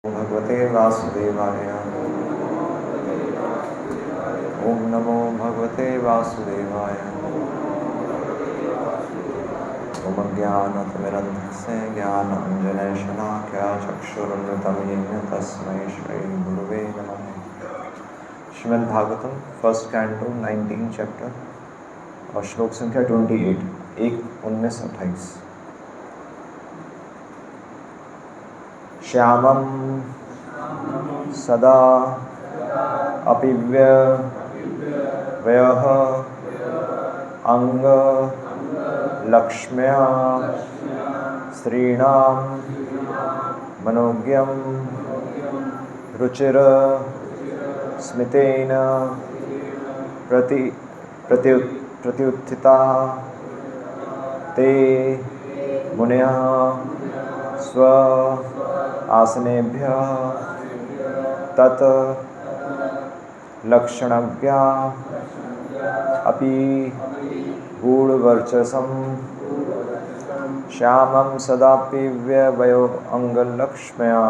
भगवते वासुदेवाय। ओम नमो भगवते वासुदेवाय। ओम ज्ञानतिमिरन्धस्य ज्ञानाञ्जनशलाकया चक्षुरुन्मिलितं येन तस्मै श्रीगुरुवे नमः। श्रीमद्भागवतम फर्स्ट कैंटो 19 चैप्टर और श्लोक संख्या 28 19-28। श्यामं सदा अपि व्ययः अंगलक्ष्म्या स्त्रीणां मनोज्ञं रुचिर स्मितेन प्रत्युत्थिता ते मुनयः स्व आसनेभ्यः तत् लक्षणज्ञा अपि गूढ़वर्चसं श्यामं सदापि व्यवयो अंगलक्ष्म्या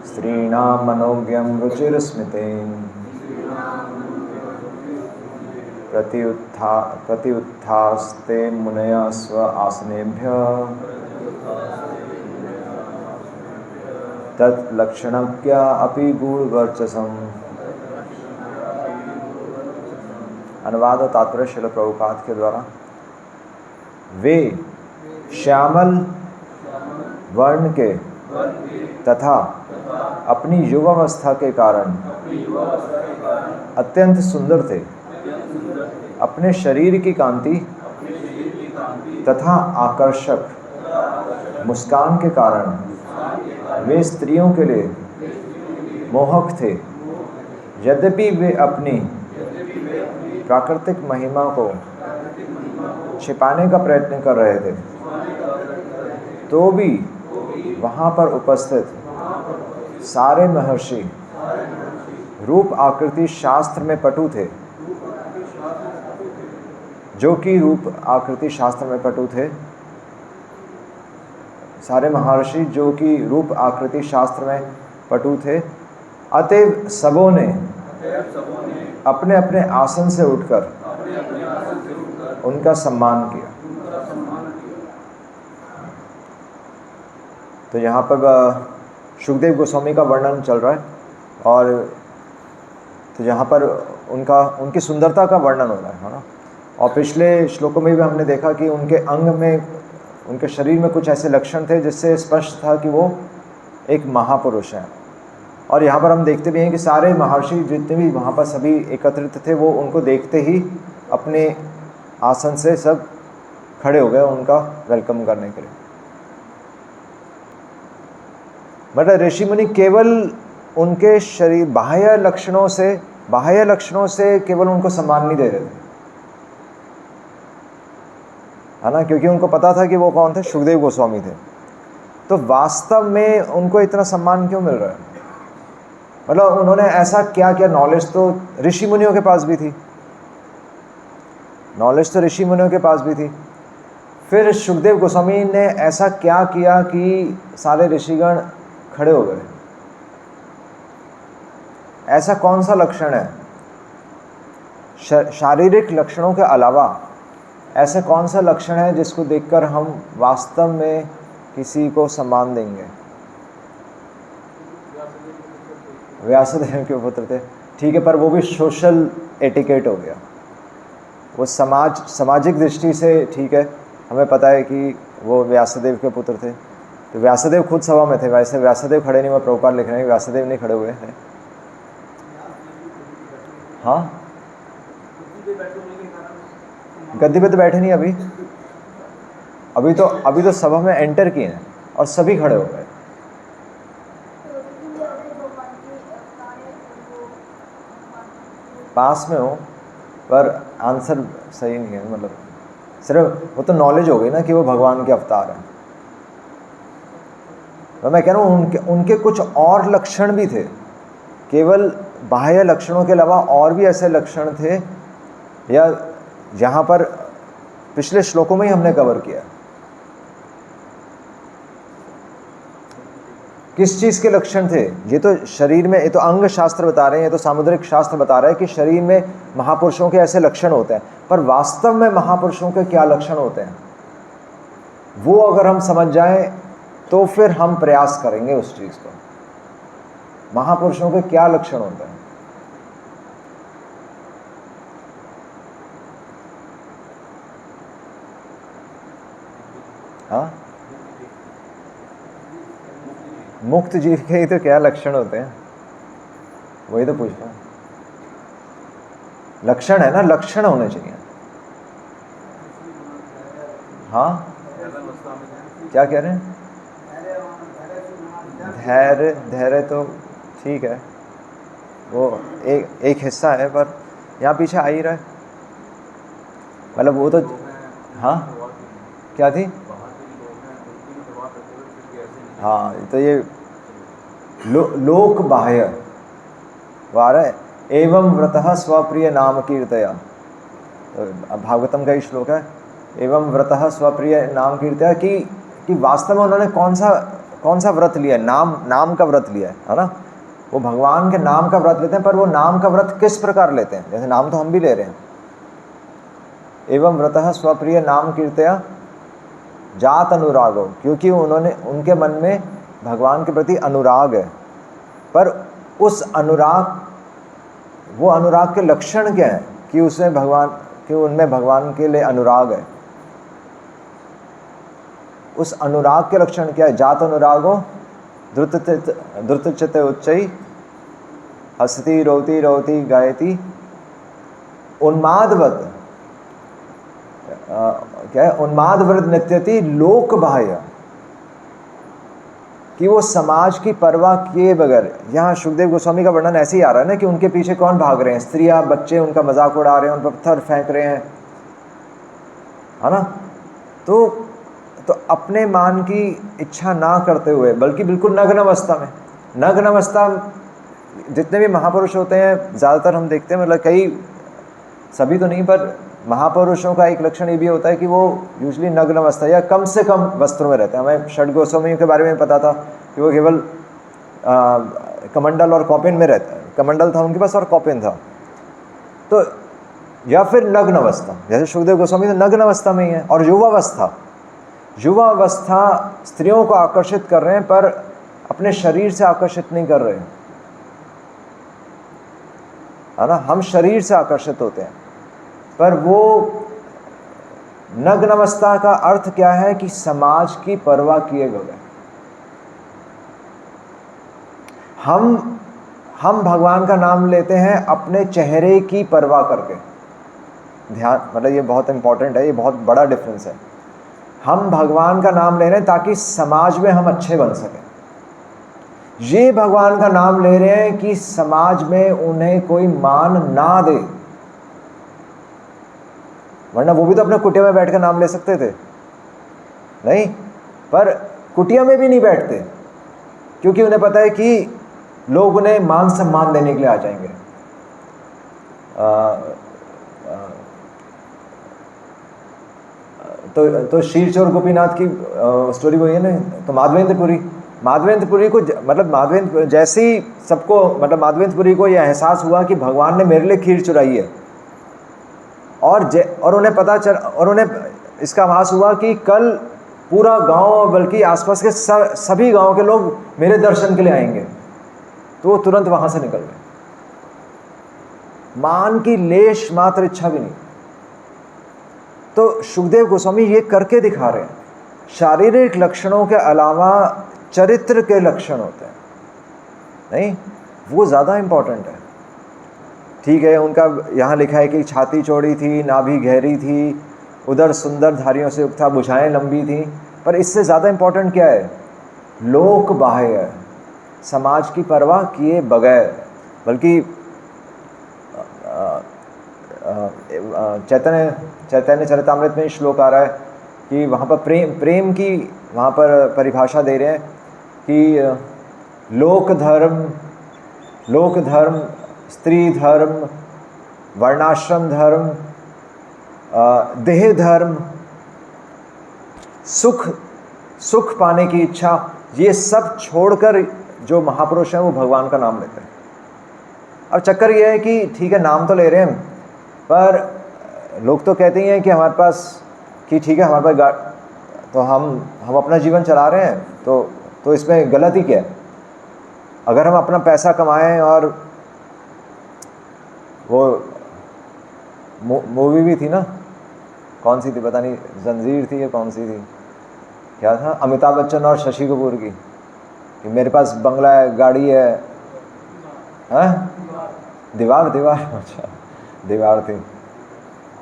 स्त्रीणां मनोज्ञं रुचिरस्मितेन प्रत्युत्थास्ते मुनयः स्व आसनेभ्यः तत् लक्षणज्ञा अपि गूढ़वर्चसम्। अनुवाद और तात्पर्य श्रील प्रभुपाद के द्वारा। वे श्यामल वर्ण के तथा अपनी युवावस्था के कारण अत्यंत सुंदर थे। अपने शरीर की कांति तथा आकर्षक मुस्कान के कारण वे स्त्रियों के लिए मोहक थे। यद्यपि वे अपनी प्राकृतिक महिमा को छिपाने का प्रयत्न कर रहे थे, तो भी वहाँ पर उपस्थित सारे महर्षि रूप आकृति शास्त्र में पटु थे। जो कि रूप आकृति शास्त्र में पटु थे, सारे महर्षि जो कि रूप आकृति शास्त्र में पटु थे, अतएव सबों ने अपने अपने आसन से उठकर उनका सम्मान किया। तो यहाँ पर शुकदेव गोस्वामी का वर्णन चल रहा है और तो यहाँ पर उनकी सुंदरता का वर्णन हो रहा है ना। और पिछले श्लोकों में भी हमने देखा कि उनके अंग में, उनके शरीर में कुछ ऐसे लक्षण थे जिससे स्पष्ट था कि वो एक महापुरुष हैं। और यहाँ पर हम देखते भी हैं कि सारे महर्षि जितने भी वहाँ पर सभी एकत्रित थे, वो उनको देखते ही अपने आसन से सब खड़े हो गए उनका वेलकम करने के लिए। मतलब ऋषि मुनि केवल उनके शरीर बाह्य लक्षणों से केवल उनको सम्मान नहीं दे रहे थे, है ना, क्योंकि उनको पता था कि वो कौन थे, शुकदेव गोस्वामी थे। तो वास्तव में उनको इतना सम्मान क्यों मिल रहा है? मतलब उन्होंने ऐसा क्या किया? नॉलेज तो ऋषि मुनियों के पास भी थी, फिर शुकदेव गोस्वामी ने ऐसा क्या किया कि सारे ऋषिगण खड़े हो गए? ऐसा कौन सा लक्षण है शारीरिक लक्षणों के अलावा? ऐसा कौन सा लक्षण है जिसको देखकर हम वास्तव में किसी को सम्मान देंगे? व्यासदेव के पुत्र थे, ठीक है, पर वो भी सोशल एटिकेट हो गया। वो सामाजिक दृष्टि से ठीक है, हमें पता है कि वो व्यासदेव के पुत्र थे। तो व्यासदेव खुद सभा में थे, वैसे व्यासदेव खड़े नहीं हुए, प्रभुपाद लिख रहे हैं व्यासदेव नहीं खड़े हुए हैं। हाँ, गद्दी पे तो बैठे नहीं अभी तो सभा में एंटर किए हैं और सभी खड़े हो गए। पास में हो पर आंसर सही नहीं है। मतलब सिर्फ वो तो नॉलेज हो गई ना कि वो भगवान के अवतार हैं। तो मैं कह रहा हूँ उनके कुछ और लक्षण भी थे, केवल बाह्य लक्षणों के अलावा और भी ऐसे लक्षण थे, या जहाँ पर पिछले श्लोकों में ही हमने कवर किया। किस चीज़ के लक्षण थे? ये तो शरीर में, ये तो अंग शास्त्र बता रहे हैं, ये तो सामुद्रिक शास्त्र बता रहा है कि शरीर में महापुरुषों के ऐसे लक्षण होते हैं, पर वास्तव में महापुरुषों के क्या लक्षण होते हैं वो अगर हम समझ जाएं तो फिर हम प्रयास करेंगे उस चीज़ को। महापुरुषों के क्या लक्षण होते हैं? हाँ, मुक्त जीव के ही तो क्या लक्षण होते हैं, वही तो पूछ रहा हूँ। लक्षण है ना, लक्षण होने चाहिए। हाँ, क्या कह रहे हैं? धैर्य, धैर्य तो ठीक है, वो एक हिस्सा है, पर यहाँ पीछे आ ही रहा है, मतलब वो तो। हाँ, क्या थी? हाँ, तो ये लोक बाह्य वो आ रहा है, एवं व्रतः स्वप्रिय नाम कीर्तया। तो भागवतम का ही श्लोक है, एवं व्रतः स्वप्रिय नाम कीर्तया, कि वास्तव में उन्होंने कौन सा व्रत लिया है? नाम का व्रत लिया है ना। वो भगवान के नाम का व्रत लेते हैं, पर वो नाम का व्रत किस प्रकार लेते हैं? जैसे नाम तो हम भी ले रहे हैं। एवं व्रतः स्वप्रिय नाम कीर्तया जात अनुरागो, क्योंकि उनके मन में भगवान के प्रति अनुराग है, पर उस अनुराग, वो अनुराग के लक्षण क्या है कि उनमें भगवान के लिए अनुराग है? उस अनुराग के लक्षण क्या है? जात अनुरागो द्रुतचित्त उच्चई हसती रोती रोती गायती उन्मादवत, क्या है? उन्मादवृत नृत्यति लोक बाह्य, कि वो समाज की परवाह किए बगैर। यहाँ सुखदेव गोस्वामी का वर्णन ऐसे ही आ रहा है ना कि उनके पीछे कौन भाग रहे हैं? स्त्रियां, बच्चे उनका मजाक उड़ा रहे हैं, उन पर पत्थर फेंक रहे हैं, है ना। तो अपने मान की इच्छा ना करते हुए, बल्कि बिल्कुल नग्न अवस्था में, नग्न अवस्था, जितने भी महापुरुष होते हैं ज़्यादातर हम देखते हैं, मतलब कई, सभी तो नहीं, पर महापुरुषों का एक लक्षण ये भी होता है कि वो यूजली नग्न अवस्था या कम से कम वस्त्रों में रहते हैं। हमें षड गोस्वामियों के बारे में पता था कि वो केवल कमंडल और कौपिन में रहते हैं, कमंडल था उनके पास और कौपिन था, तो या फिर नग्न अवस्था, जैसे सुखदेव गोस्वामी तो नग्न अवस्था में ही है। और युवा अवस्था स्त्रियों को आकर्षित कर रहे हैं, पर अपने शरीर से आकर्षित नहीं कर रहे हैं, है ना। हम शरीर से आकर्षित होते हैं, पर वो नग्न अवस्था का अर्थ क्या है कि समाज की परवाह किए बगैर हम भगवान का नाम लेते हैं अपने चेहरे की परवाह करके। ध्यान, मतलब ये बहुत इंपॉर्टेंट है, ये बहुत बड़ा डिफरेंस है। हम भगवान का नाम ले रहे हैं ताकि समाज में हम अच्छे बन सकें। ये भगवान का नाम ले रहे हैं कि समाज में उन्हें कोई मान ना दे, वरना वो भी तो अपने कुटिया में बैठकर नाम ले सकते थे, नहीं, पर कुटिया में भी नहीं बैठते, क्योंकि उन्हें पता है कि लोग उन्हें मान सम्मान देने के लिए आ जाएंगे। तो शीरचोर गोपीनाथ की स्टोरी वही है ना। तो माधवेंद्रपुरी को, मतलब माधवेंद्र जैसे ही सबको, मतलब माधवेंद्रपुरी को यह एहसास हुआ कि भगवान ने मेरे लिए खीर चुराई है, और उन्हें पता चल, और उन्हें इसका आभास हुआ कि कल पूरा गांव, बल्कि आसपास के सभी गांव के लोग मेरे दर्शन के लिए आएंगे, तो वो तुरंत वहां से निकल गए। मान की लेश मात्र इच्छा भी नहीं। तो सुखदेव गोस्वामी ये करके दिखा रहे हैं। शारीरिक लक्षणों के अलावा चरित्र के लक्षण होते हैं, नहीं, वो ज़्यादा इंपॉर्टेंट है। ठीक है, उनका यहाँ लिखा है कि छाती चौड़ी थी, नाभि गहरी थी, उधर सुंदर धारियों से युक्त था, भुजाएं लंबी थी, पर इससे ज़्यादा इंपॉर्टेंट क्या है? लोक बाह्य, समाज की परवाह किए बगैर। बल्कि चैतन्य चरितामृत में श्लोक आ रहा है कि वहाँ पर प्रेम की वहाँ पर परिभाषा दे रहे हैं कि लोक धर्म, स्त्री धर्म, वर्णाश्रम धर्म, देह धर्म, सुख पाने की इच्छा, ये सब छोड़कर जो महापुरुष हैं वो भगवान का नाम लेते हैं। अब चक्कर ये है कि ठीक है नाम तो ले रहे हैं, पर लोग तो कहते ही हैं कि हमारे पास, कि ठीक है हमारे पास तो हम अपना जीवन चला रहे हैं, तो इसमें गलत ही क्या है? अगर हम अपना पैसा कमाएं, और वो मूवी भी थी ना, कौन सी थी पता नहीं, जंजीर थी या कौन सी थी, क्या था, अमिताभ बच्चन और शशि कपूर की, कि मेरे पास बंगला है, गाड़ी है, हाँ दीवार अच्छा दीवार थी,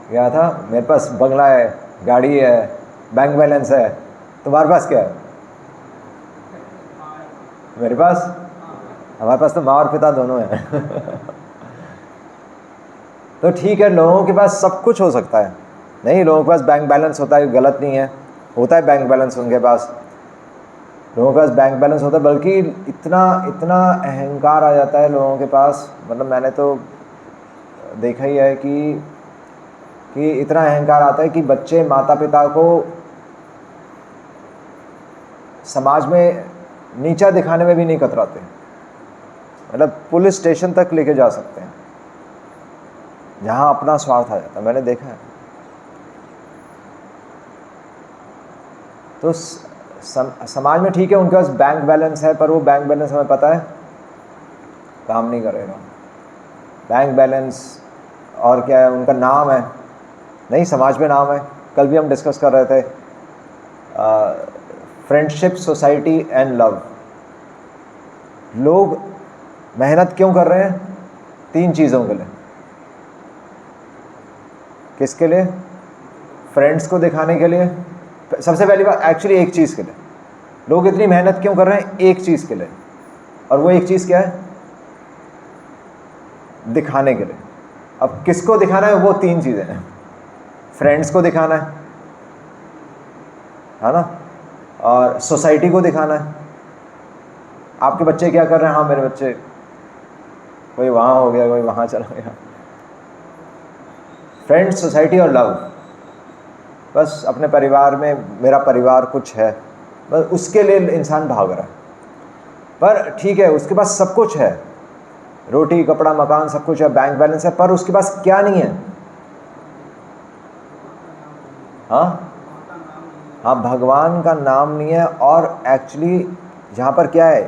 क्या था, मेरे पास बंगला है, गाड़ी है, बैंक बैलेंस है, तुम्हारे पास क्या है? मेरे पास, हमारे पास तो माँ और पिता दोनों हैं तो ठीक है, लोगों के पास सब कुछ हो सकता है, नहीं लोगों के पास बैंक बैलेंस होता है, गलत नहीं है, होता है बैंक बैलेंस उनके पास, लोगों के पास बैंक बैलेंस होता है, बल्कि इतना अहंकार आ जाता है लोगों के पास, मतलब मैंने तो देखा ही है कि इतना अहंकार आता है कि बच्चे माता पिता को समाज में नीचा दिखाने में भी नहीं कतराते, मतलब पुलिस स्टेशन तक लेके जा सकते हैं जहां अपना स्वार्थ आ जाता है, मैंने देखा है। तो समाज में ठीक है उनके पास बैंक बैलेंस है, पर वो बैंक बैलेंस हमें पता है काम नहीं करेगा। बैंक बैलेंस और क्या है, उनका नाम है, नहीं समाज में नाम है। कल भी हम डिस्कस कर रहे थे फ्रेंडशिप, सोसाइटी एंड लव। लोग मेहनत क्यों कर रहे हैं? 3 चीज़ों के लिए। किसके लिए? फ्रेंड्स को दिखाने के लिए, सबसे पहली बात एक्चुअली एक चीज़ के लिए। लोग इतनी मेहनत क्यों कर रहे हैं? एक चीज़ के लिए, और वो एक चीज़ क्या है? दिखाने के लिए। अब किसको दिखाना है? वो 3 चीज़ें हैं। फ्रेंड्स को दिखाना है ना, और सोसाइटी को दिखाना है। आपके बच्चे क्या कर रहे हैं? हाँ मेरे बच्चे, कोई वहाँ हो गया, कोई वहाँ चला गया। फ्रेंड्स, सोसाइटी और लव, बस अपने परिवार में मेरा परिवार कुछ है, बस उसके लिए इंसान भाग रहा है। पर ठीक है उसके पास सब कुछ है, रोटी कपड़ा मकान सब कुछ है, बैंक बैलेंस है, पर उसके पास क्या नहीं है? हाँ भगवान का नाम नहीं है। और एक्चुअली यहाँ पर क्या है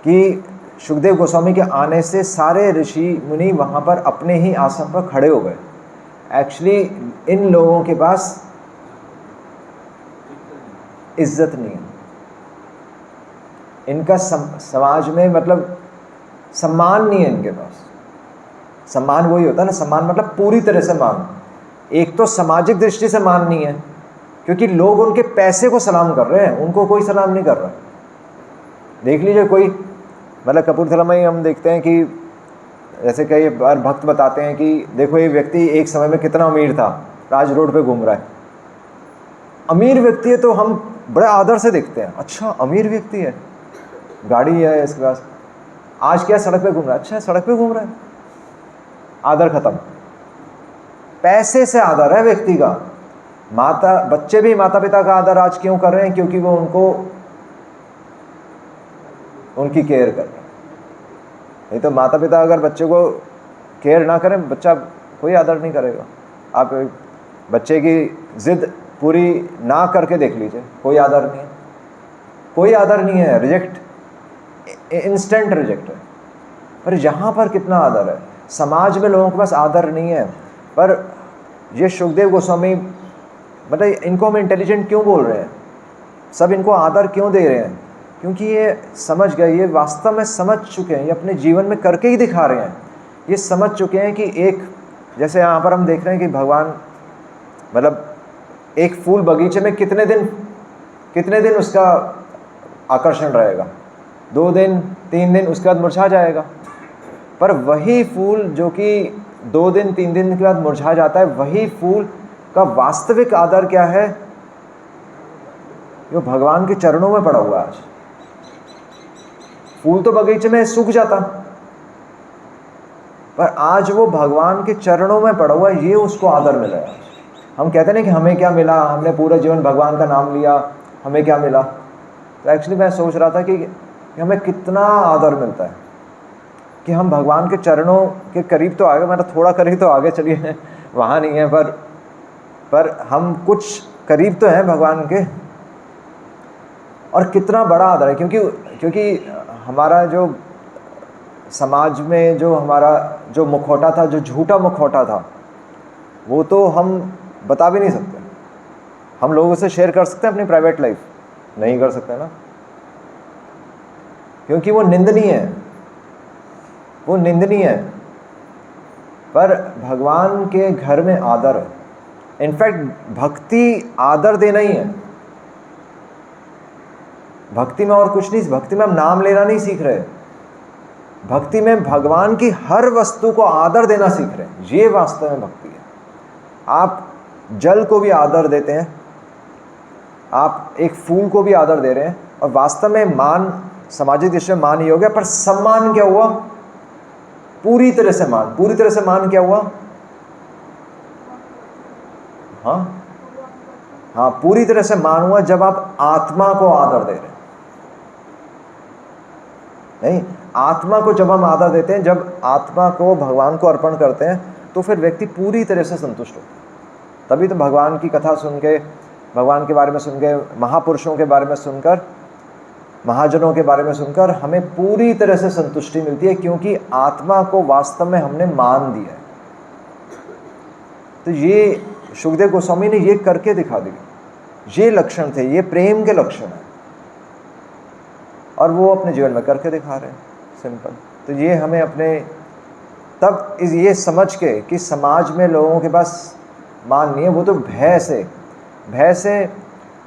कि शुकदेव गोस्वामी के आने से सारे ऋषि मुनि वहाँ पर अपने ही आसन पर खड़े हो गए। एक्चुअली इन लोगों के पास इज्जत नहीं है, इनका समाज में मतलब सम्मान नहीं है इनके पास। सम्मान वही होता है ना, सम्मान मतलब पूरी तरह से मान। एक तो सामाजिक दृष्टि से मान नहीं है, क्योंकि लोग उनके पैसे को सलाम कर रहे हैं, उनको कोई सलाम नहीं कर रहा। देख लीजिए कोई, मतलब कपूरथला में ही हम देखते हैं कि जैसे कई बार भक्त बताते हैं कि देखो ये व्यक्ति एक समय में कितना अमीर था, राज रोड पे घूम रहा है। अमीर व्यक्ति है तो हम बड़े आदर से देखते हैं, अच्छा अमीर व्यक्ति है, गाड़ी है इसके पास, आज क्या सड़क पे घूम रहा है, अच्छा सड़क पे घूम रहा है, आदर खत्म। पैसे से आदर है व्यक्ति का। बच्चे भी माता पिता का आदर आज क्यों कर रहे हैं? क्योंकि वो उनकी केयर कर रहे हैं। नहीं तो माता पिता अगर बच्चे को केयर ना करें, बच्चा कोई आदर नहीं करेगा। आप बच्चे की जिद पूरी ना करके देख लीजिए, कोई आदर नहीं है, कोई आदर नहीं है, रिजेक्ट, इंस्टेंट रिजेक्ट है। पर यहाँ पर कितना आदर है। समाज में लोगों के पास आदर नहीं है, पर ये शुकदेव गोस्वामी, मतलब इनको हम इंटेलिजेंट क्यों बोल रहे हैं? सब इनको आदर क्यों दे रहे हैं? क्योंकि ये समझ गए, ये वास्तव में समझ चुके हैं, ये अपने जीवन में करके ही दिखा रहे हैं। ये समझ चुके हैं कि एक, जैसे यहाँ पर हम देख रहे हैं कि भगवान, मतलब एक फूल बगीचे में कितने दिन उसका आकर्षण रहेगा? 2 दिन 3 दिन, उसके बाद मुरझा जाएगा। पर वही फूल जो कि 2 दिन 3 दिन के बाद मुरझा जाता है, वही फूल का वास्तविक आदर क्या है? जो भगवान के चरणों में पड़ा हुआ है। आज फूल तो बगीचे में सूख जाता, पर आज वो भगवान के चरणों में पड़ा हुआ है, ये उसको आदर मिला है। हम कहते हैं कि हमें क्या मिला, हमने पूरा जीवन भगवान का नाम लिया, हमें क्या मिला? तो एक्चुअली मैं सोच रहा था कि हमें कितना आदर मिलता है कि हम भगवान के चरणों के करीब तो आ गए, मतलब थोड़ा करीब तो आगे, चलिए वहाँ नहीं है, पर हम कुछ करीब तो हैं भगवान के। और कितना बड़ा आदर है, क्योंकि हमारा जो समाज में जो हमारा जो मुखौटा था, जो झूठा मुखौटा था, वो तो हम बता भी नहीं सकते। हम लोगों से शेयर कर सकते हैं अपनी प्राइवेट लाइफ? नहीं कर सकते ना, क्योंकि वो निंदनीय है, वो निंदनीय है। पर भगवान के घर में आदर है। इनफैक्ट भक्ति आदर देना ही है। भक्ति में और कुछ नहीं, भक्ति में हम नाम लेना नहीं सीख रहे, भक्ति में भगवान की हर वस्तु को आदर देना सीख रहे हैं। ये वास्तव में भक्ति है। आप जल को भी आदर देते हैं, आप एक फूल को भी आदर दे रहे हैं, और वास्तव में मान, सामाजिक दृष्टि से मान ही हो गया, पर सम्मान क्या हुआ? पूरी तरह से मान। पूरी तरह से मान क्या हुआ? हाँ, पूरी तरह से मान हुआ जब आप आत्मा को आदर दे रहे हैं। नहीं, आत्मा को जब हम आदर देते हैं, जब आत्मा को भगवान को अर्पण करते हैं, तो फिर व्यक्ति पूरी तरह से संतुष्ट होता है। तभी तो भगवान की कथा सुन के, भगवान के बारे में सुन के, महापुरुषों के बारे में सुनकर, महाजनों के बारे में सुनकर हमें पूरी तरह से संतुष्टि मिलती है, क्योंकि आत्मा को वास्तव में हमने मान दिया है। तो ये सुखदेव गोस्वामी ने ये करके दिखा दिया। ये लक्षण थे, ये प्रेम के लक्षण हैं, और वो अपने जीवन में करके दिखा रहे हैं, सिंपल। तो ये हमें अपने तब ये समझ के कि समाज में लोगों के पास मान नहीं है, वो तो भय से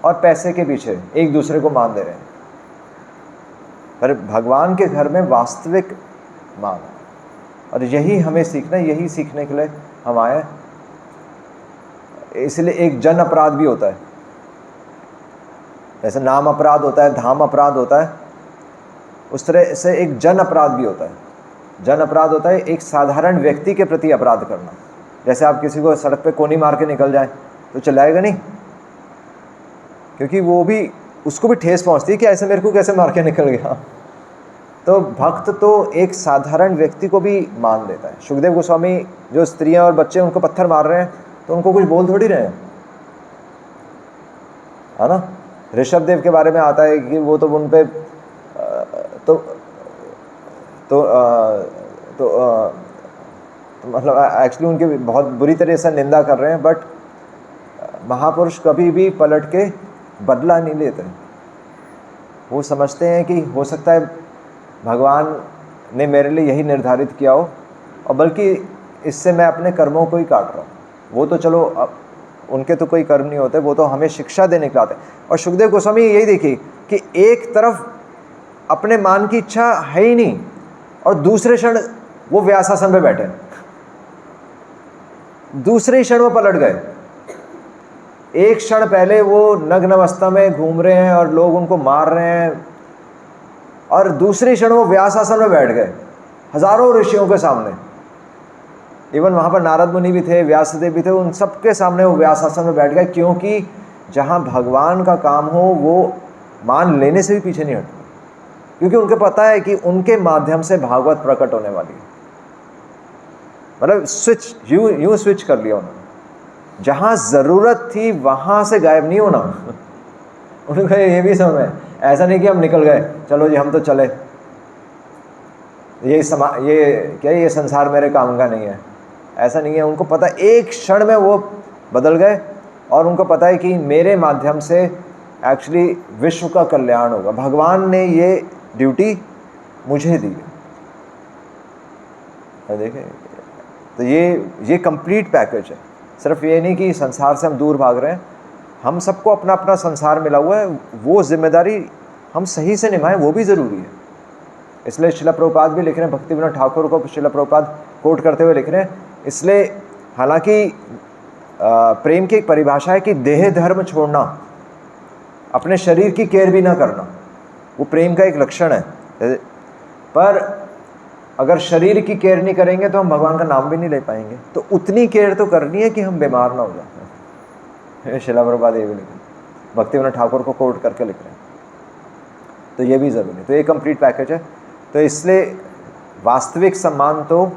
और पैसे के पीछे एक दूसरे को मान दे रहे हैं। पर भगवान के घर में वास्तविक मान है, और यही हमें सीखना है, यही सीखने के लिए हम आए। इसलिए एक जन अपराध भी होता है, जैसे नाम अपराध होता है, धाम अपराध होता है, उस तरह से एक जन अपराध भी होता है। जन अपराध होता है एक साधारण व्यक्ति के प्रति अपराध करना। जैसे आप किसी को सड़क पे कोनी मार के निकल जाए तो चलाएगा नहीं, क्योंकि वो भी, उसको भी ठेस पहुंचती है कि ऐसे मेरे को कैसे मार के निकल गया। तो भक्त तो एक साधारण व्यक्ति को भी मान देता है। सुखदेव गोस्वामी जो स्त्रियां और बच्चे उनको पत्थर मार रहे हैं, तो उनको कुछ बोल थोड़ी रहे हैं, है ना। ऋषभ देव के बारे में आता है कि वो तो उन पे मतलब एक्चुअली उनकी बहुत बुरी तरह से निंदा कर रहे हैं, बट महापुरुष कभी भी पलट के बदला नहीं लेते। वो समझते हैं कि हो सकता है भगवान ने मेरे लिए यही निर्धारित किया हो, और बल्कि इससे मैं अपने कर्मों को ही काट रहा हूँ। वो तो चलो, अब उनके तो कोई कर्म नहीं होते, वो तो हमें शिक्षा देने के आते हैं। और सुखदेव गोस्वामी यही देखी कि एक तरफ अपने मान की इच्छा है ही नहीं, और दूसरे क्षण वो व्यासासन पे बैठे, दूसरे क्षण वो पलट गए। एक क्षण पहले वो नग्न अवस्था में घूम रहे हैं और लोग उनको मार रहे हैं, और दूसरे क्षण वो व्यासासन में बैठ गए हजारों ऋषियों के सामने। इवन वहाँ पर नारद मुनि भी थे, व्यासदेव भी थे, उन सबके सामने वो व्यासासन में बैठ गए, क्योंकि जहाँ भगवान का काम हो वो मान लेने से भी पीछे नहीं हटते, क्योंकि उनको पता है कि उनके माध्यम से भागवत प्रकट होने वाली है। मतलब स्विच यूं स्विच कर लिया उन्होंने। जहाँ ज़रूरत थी वहाँ से गायब नहीं होना। उनको ये भी समझ में, ऐसा नहीं कि हम निकल गए, चलो जी हम तो चले, ये संसार मेरे काम का नहीं है, ऐसा नहीं है। उनको पता, एक क्षण में वो बदल गए, और उनको पता है कि मेरे माध्यम से एक्चुअली विश्व का कल्याण होगा। भगवान ने ये ड्यूटी मुझे दी है। देखें, तो ये कंप्लीट पैकेज है। सिर्फ ये नहीं कि संसार से हम दूर भाग रहे हैं, हम सबको अपना अपना संसार मिला हुआ है, वो जिम्मेदारी हम सही से निभाएं, वो भी ज़रूरी है। इसलिए शिला प्रभुपाद भी लिख रहे हैं, भक्ति विनोद ठाकुर को शिला प्रभुपाद कोट करते हुए लिख रहे हैं। इसलिए हालांकि प्रेम की एक परिभाषा है कि देह धर्म छोड़ना, अपने शरीर की केयर भी ना करना, वो प्रेम का एक लक्षण है। पर अगर शरीर की केयर नहीं करेंगे तो हम भगवान का नाम भी नहीं ले पाएंगे। तो उतनी केयर तो करनी है कि हम बीमार ना हो जाए। शिला प्रभुपाद ये भी लिखे। भक्तिविनोद ठाकुर को कोट करके लिख रहे हैं, तो ये भी ज़रूरी है। तो ये कंप्लीट पैकेज है। तो इसलिए वास्तविक सम्मान तो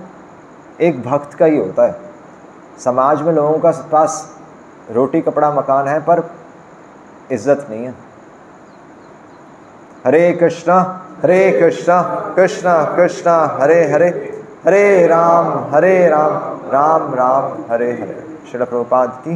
एक भक्त का ही होता है। समाज में लोगों का पास रोटी कपड़ा मकान है पर इज्जत नहीं है। हरे कृष्णा कृष्णा कृष्णा हरे हरे, हरे राम राम राम हरे हरे। श्रील प्रभुपाद की